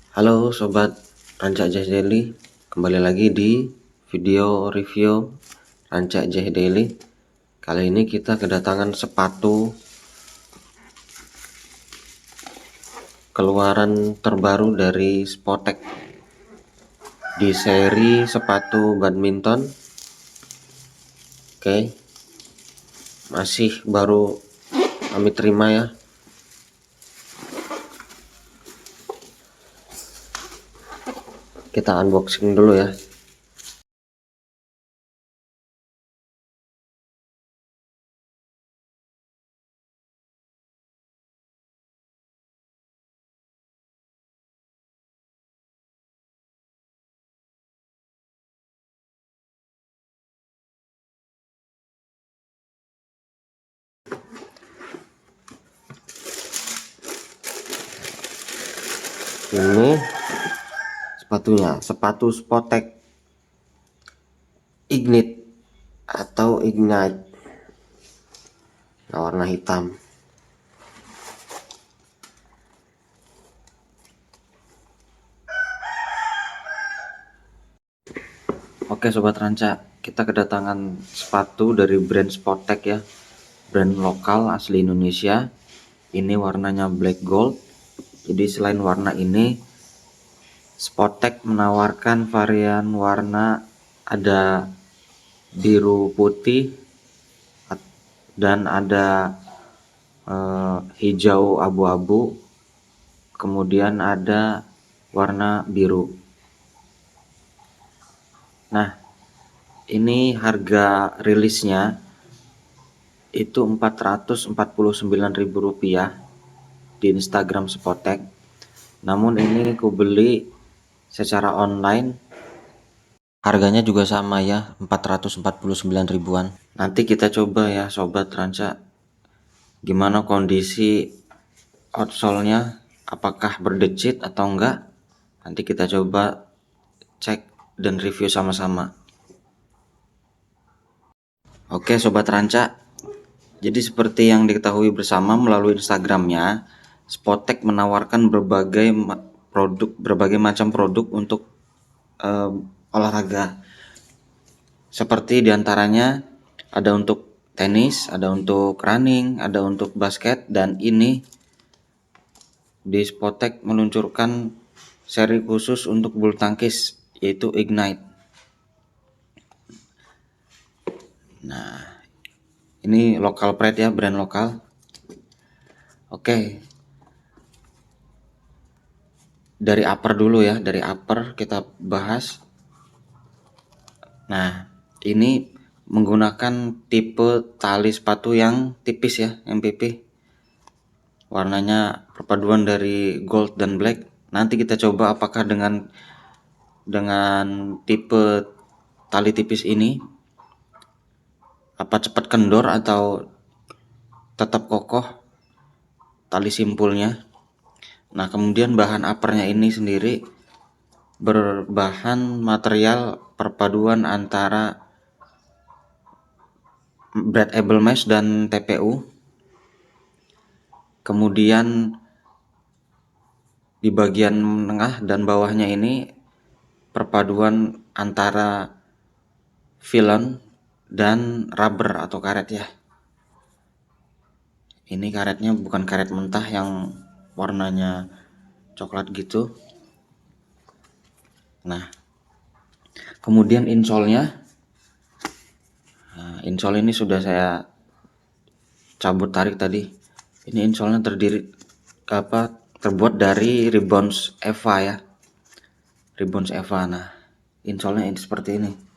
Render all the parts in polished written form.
Halo sobat Rancak Jeh Daily, kembali lagi di video review Rancak Jeh Daily. Kali ini kita kedatangan sepatu keluaran terbaru dari Spotek di seri sepatu badminton. Oke, masih baru kami terima ya. Kita unboxing dulu ya. Ini sepatunya, sepatu Spotek Ignite atau Ignite, warna hitam. Oke sobat Ranca, kita kedatangan sepatu dari brand Spotek ya, brand lokal asli Indonesia. Ini warnanya black gold. Jadi selain warna ini, Spotek menawarkan varian warna, ada biru putih dan ada hijau abu-abu, kemudian ada warna biru. Nah, ini harga rilisnya itu Rp449.000 di Instagram Spotek. Namun ini aku beli secara online, harganya juga sama ya, 449 ribuan. Nanti kita coba ya sobat Ranca, gimana kondisi outsole-nya, apakah berdecit atau enggak. Nanti kita coba cek dan review sama-sama. Oke sobat Ranca, jadi seperti yang diketahui bersama melalui Instagramnya, Spotek menawarkan berbagai macam produk untuk olahraga. Seperti diantaranya ada untuk tenis, ada untuk running, ada untuk basket, dan ini di Spotek meluncurkan seri khusus untuk bulu tangkis, yaitu Ignite. Nah, ini lokal pride ya, brand lokal. Oke, dari upper dulu ya, dari upper kita bahas. Nah, ini menggunakan tipe tali sepatu yang tipis ya, MPP. Warnanya perpaduan dari gold dan black. Nanti kita coba apakah dengan tipe tali tipis ini apa cepat kendor atau tetap kokoh tali simpulnya. Nah, kemudian bahan uppernya ini sendiri berbahan material perpaduan antara breathable mesh dan TPU. Kemudian di bagian tengah dan bawahnya ini perpaduan antara filon dan rubber atau karet ya. Ini karetnya bukan karet mentah yang warnanya coklat gitu. Nah, kemudian insole-nya, insole ini sudah saya cabut tarik tadi. Ini insole-nya terbuat dari Rebounds Eva ya, Rebounds Eva. Nah, insole-nya ini seperti ini.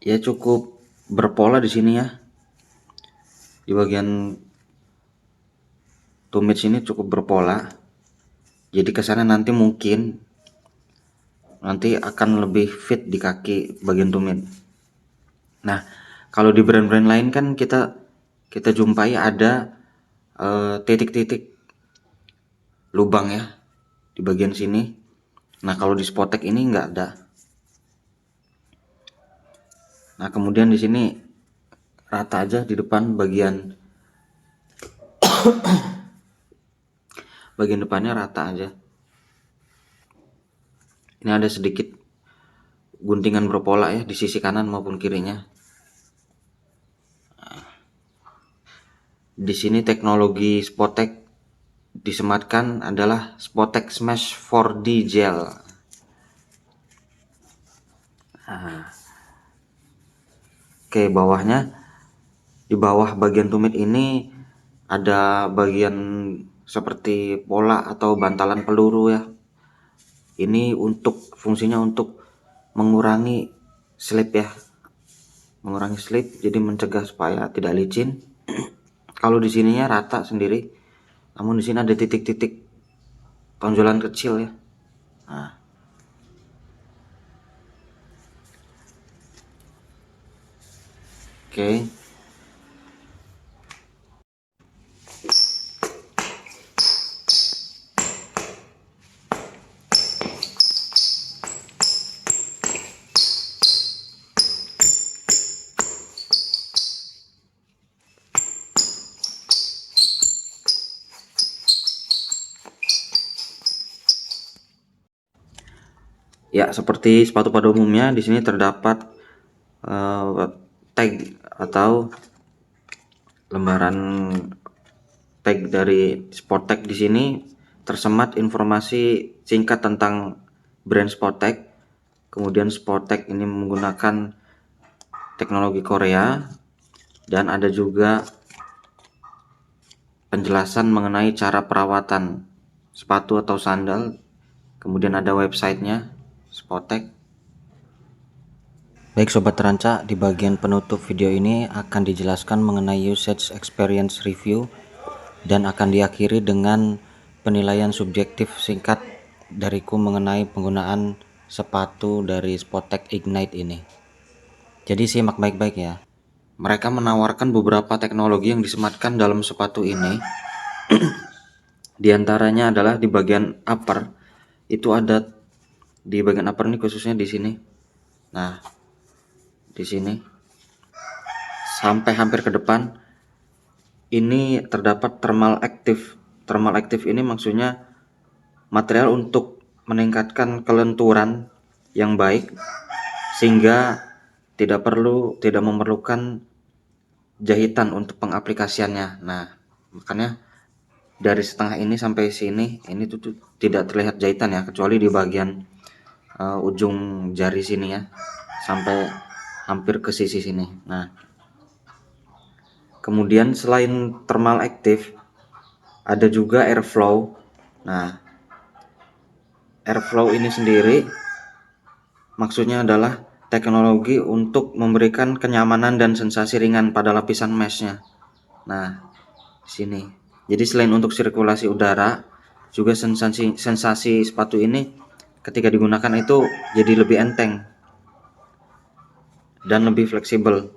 Ya cukup berpola di sini ya. Di bagian tumit sini cukup berpola. Jadi kesana nanti mungkin akan lebih fit di kaki bagian tumit. Nah, kalau di brand-brand lain kan kita jumpai ada titik-titik lubang ya. di bagian sini. Nah, kalau di Spotek ini nggak ada. Nah, kemudian di sini rata aja di depan bagian depannya rata aja. Ini ada sedikit guntingan berpola ya di sisi kanan maupun kirinya. Di sini teknologi Spotek disematkan adalah Spotek Smash 4D Gel. Oke, bawahnya, di bawah bagian tumit ini ada bagian seperti pola atau bantalan peluru ya. Ini fungsinya untuk mengurangi slip ya, jadi mencegah supaya tidak licin. Kalau di sininya rata sendiri, namun di sini ada titik-titik tonjolan kecil ya. Nah, oke. Ya, seperti sepatu pada umumnya, di sini terdapat tag atau lembaran tag dari Spotek. Di sini tersemat informasi singkat tentang brand Spotek. Kemudian Spotek ini menggunakan teknologi Korea, dan ada juga penjelasan mengenai cara perawatan sepatu atau sandal. Kemudian ada websitenya Spotek. Baik Sobat Ranca, di bagian penutup video ini akan dijelaskan mengenai usage experience review dan akan diakhiri dengan penilaian subjektif singkat dariku mengenai penggunaan sepatu dari Spotek Ignite ini. Jadi simak baik-baik ya. Mereka menawarkan beberapa teknologi yang disematkan dalam sepatu ini. Di antaranya adalah di bagian upper, itu ada di bagian upper ini khususnya di sini. Nah, di sini sampai hampir ke depan ini terdapat thermal active. Thermal active ini maksudnya material untuk meningkatkan kelenturan yang baik sehingga tidak memerlukan jahitan untuk pengaplikasiannya. Nah, makanya dari setengah ini sampai sini ini tuh tidak terlihat jahitan ya, kecuali di bagian ujung jari sini ya, sampai hampir ke sisi sini. Nah, kemudian selain thermal active ada juga airflow. Nah, airflow ini sendiri maksudnya adalah teknologi untuk memberikan kenyamanan dan sensasi ringan pada lapisan meshnya. Nah, di sini. Jadi selain untuk sirkulasi udara, juga sensasi sepatu ini ketika digunakan itu jadi lebih enteng dan lebih fleksibel.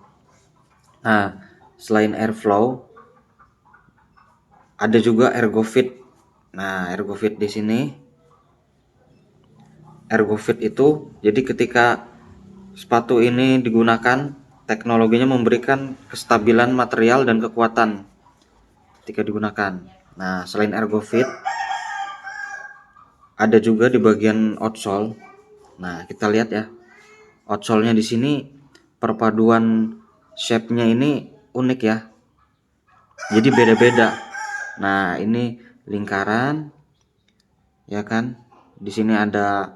Nah, selain airflow ada juga ergofit. Nah, ergofit di sini, ergofit itu jadi ketika sepatu ini digunakan, teknologinya memberikan kestabilan material dan kekuatan ketika digunakan. Nah, selain ergofit ada juga di bagian outsole. Nah, kita lihat ya, outsole-nya di sini perpaduan shape-nya ini unik ya. Jadi beda-beda. Nah, ini lingkaran, ya kan? Di sini ada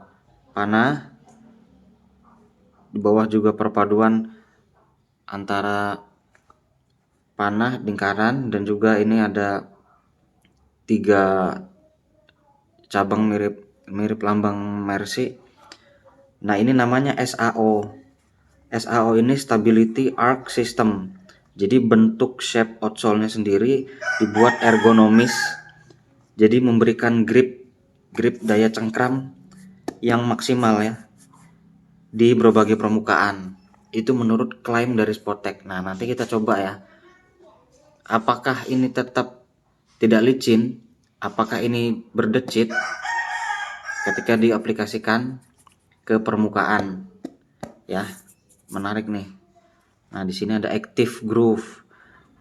panah. Di bawah juga perpaduan antara panah, lingkaran, dan juga ini ada 3 cabang mirip lambang Mercy. Nah, ini namanya SAO. SAO ini Stability Arc System. Jadi bentuk shape outsole-nya sendiri dibuat ergonomis. Jadi memberikan grip daya cengkram yang maksimal ya di berbagai permukaan. Itu menurut klaim dari Spotek. Nah, nanti kita coba ya. Apakah ini tetap tidak licin? Apakah ini berdecit? ketika diaplikasikan ke permukaan ya, menarik nih. Nah di sini ada active groove,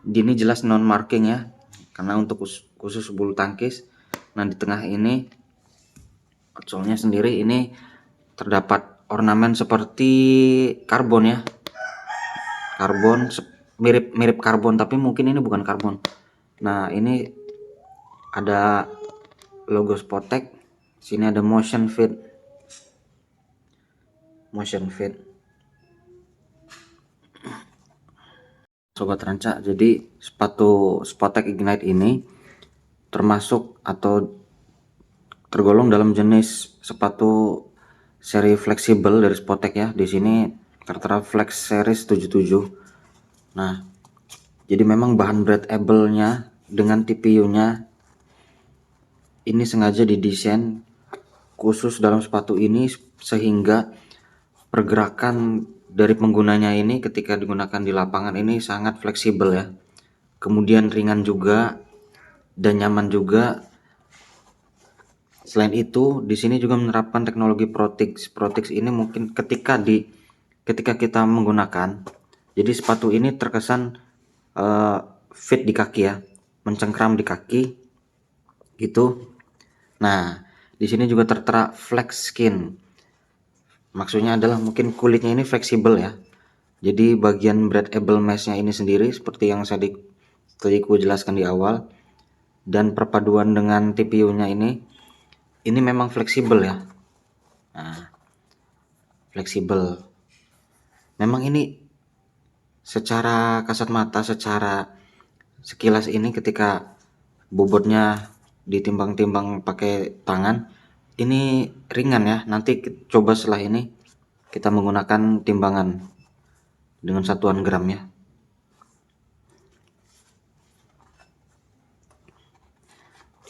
ini jelas non marking ya, karena untuk khusus bulu tangkis. Nah di tengah ini outsole-nya sendiri ini terdapat ornamen seperti karbon ya, karbon mirip karbon, tapi mungkin ini bukan karbon. Nah ini ada logo Spotek, sini ada motion fit. Sobat Ranca, jadi sepatu Spotek Ignite ini termasuk atau tergolong dalam jenis sepatu seri fleksibel dari Spotek ya. Di sini tertera Flex Series 77. Nah, jadi memang bahan breathable-nya dengan TPU-nya ini sengaja didesain khusus dalam sepatu ini sehingga pergerakan dari penggunanya ini ketika digunakan di lapangan ini sangat fleksibel ya. Kemudian ringan juga dan nyaman juga. Selain itu, di sini juga menerapkan teknologi Protix. Protix ini mungkin ketika kita menggunakan, jadi sepatu ini terkesan fit di kaki ya, mencengkram di kaki gitu. Nah, di sini juga tertera flex skin. Maksudnya adalah mungkin kulitnya ini fleksibel ya. Jadi bagian breathable mesh-nya ini sendiri seperti yang tadi ku jelaskan di awal, dan perpaduan dengan TPU-nya ini memang fleksibel ya. Nah, fleksibel. Memang ini secara kasat mata, secara sekilas ini ketika bobotnya ditimbang-timbang pakai tangan, ini ringan ya. Nanti coba setelah ini kita menggunakan timbangan dengan satuan gram ya.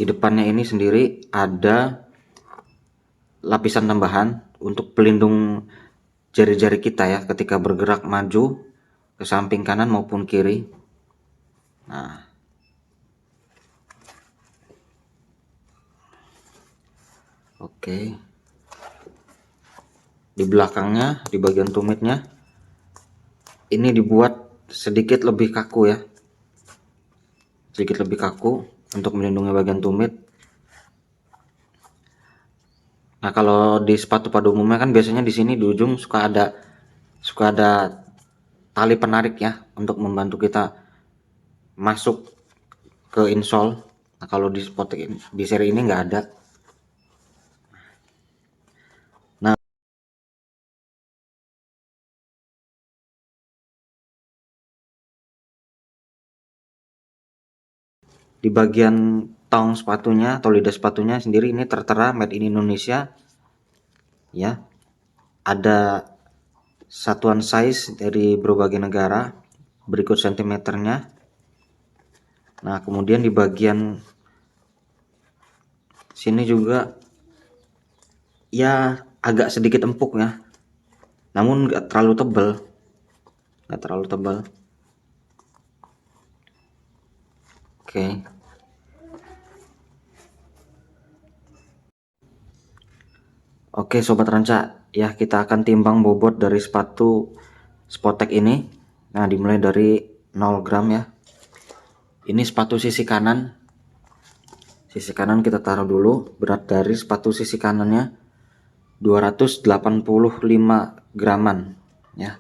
Di depannya ini sendiri ada lapisan tambahan untuk pelindung jari-jari kita ya ketika bergerak maju ke samping kanan maupun kiri. Nah, oke. Di belakangnya, di bagian tumitnya ini dibuat sedikit lebih kaku ya. Sedikit lebih kaku untuk melindungi bagian tumit. Nah, kalau di sepatu pada umumnya kan biasanya di sini di ujung suka ada tali penarik ya untuk membantu kita masuk ke insole. Nah, kalau di seri ini nggak ada. Nah, di bagian tong sepatunya atau lidah sepatunya sendiri ini tertera Made in Indonesia ya. Ada satuan size dari berbagai negara, berikut sentimeternya. Nah, kemudian di bagian sini juga ya agak sedikit empuk ya, namun nggak terlalu tebal. Oke Sobat Ranca, ya kita akan timbang bobot dari sepatu Spotek ini. Nah, dimulai dari 0 gram ya. Ini sepatu sisi kanan. Sisi kanan kita taruh dulu, berat dari sepatu sisi kanannya 285 graman ya.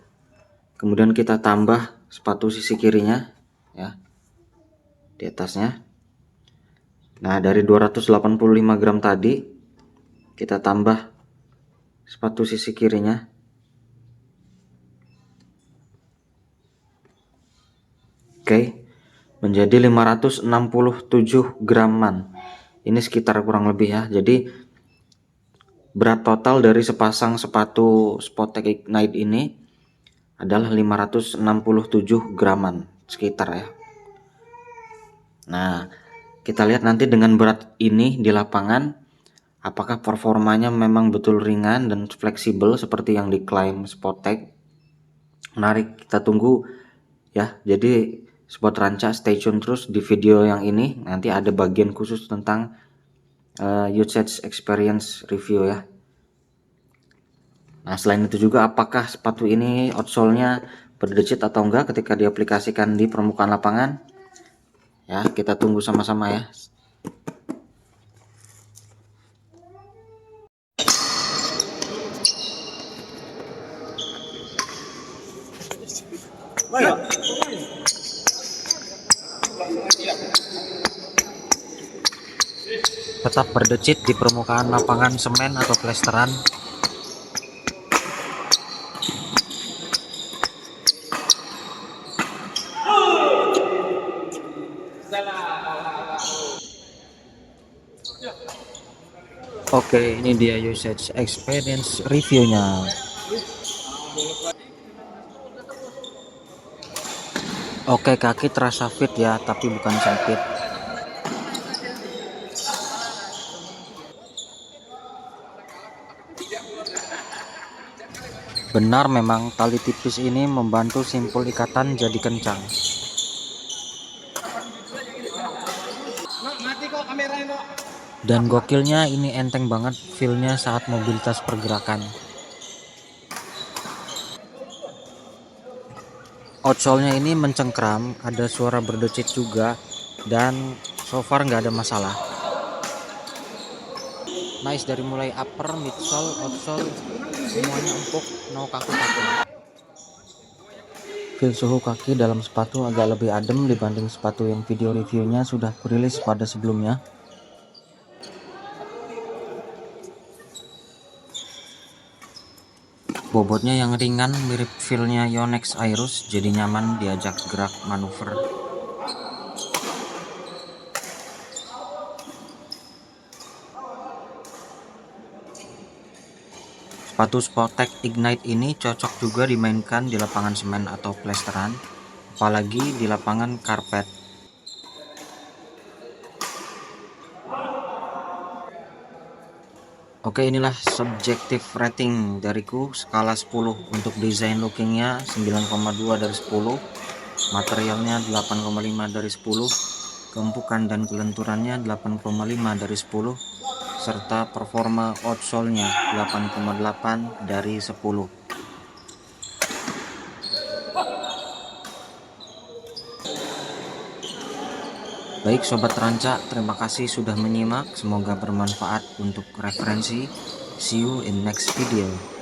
Kemudian kita tambah sepatu sisi kirinya ya, di atasnya. Nah, dari 285 gram tadi kita tambah sepatu sisi kirinya. Oke, menjadi 567 graman. Ini sekitar kurang lebih ya. Jadi berat total dari sepasang sepatu Spotek Ignite ini adalah 567 graman sekitar ya. Nah, kita lihat nanti dengan berat ini di lapangan apakah performanya memang betul ringan dan fleksibel seperti yang diklaim Spotek. Menarik, kita tunggu ya. Jadi Sobat Ranca stay tune terus di video yang ini, nanti ada bagian khusus tentang usage experience review ya. Nah, selain itu juga apakah sepatu ini outsole-nya berdecit atau enggak ketika diaplikasikan di permukaan lapangan? Ya, kita tunggu sama-sama ya. Tetap berdecit di permukaan lapangan semen atau plesteran. Oke, ini dia usage experience reviewnya. Oke, kaki terasa fit ya, tapi bukan sempit. Benar, memang tali tipis ini membantu simpul ikatan jadi kencang. Dan gokilnya ini enteng banget feel-nya saat mobilitas pergerakan. Outsole-nya ini mencengkram, ada suara berdecit juga, dan so far nggak ada masalah. Nice dari mulai upper, midsole, outsole, semuanya empuk, no kaku-kaku. Feel suhu kaki dalam sepatu agak lebih adem dibanding sepatu yang video reviewnya sudah kurilis pada sebelumnya. Bobotnya yang ringan mirip feel-nya Yonex Airus, jadi nyaman diajak gerak manuver. Sepatu Sportec Ignite ini cocok juga dimainkan di lapangan semen atau plesteran, apalagi di lapangan karpet. Oke, inilah subjective rating dariku skala 10. Untuk desain lookingnya 9,2 dari 10, materialnya 8,5 dari 10, keempukan dan kelenturannya 8,5 dari 10, serta performa outsole-nya 8,8 dari 10. Baik Sobat Ranca, terima kasih sudah menyimak, semoga bermanfaat untuk referensi. See you in next video.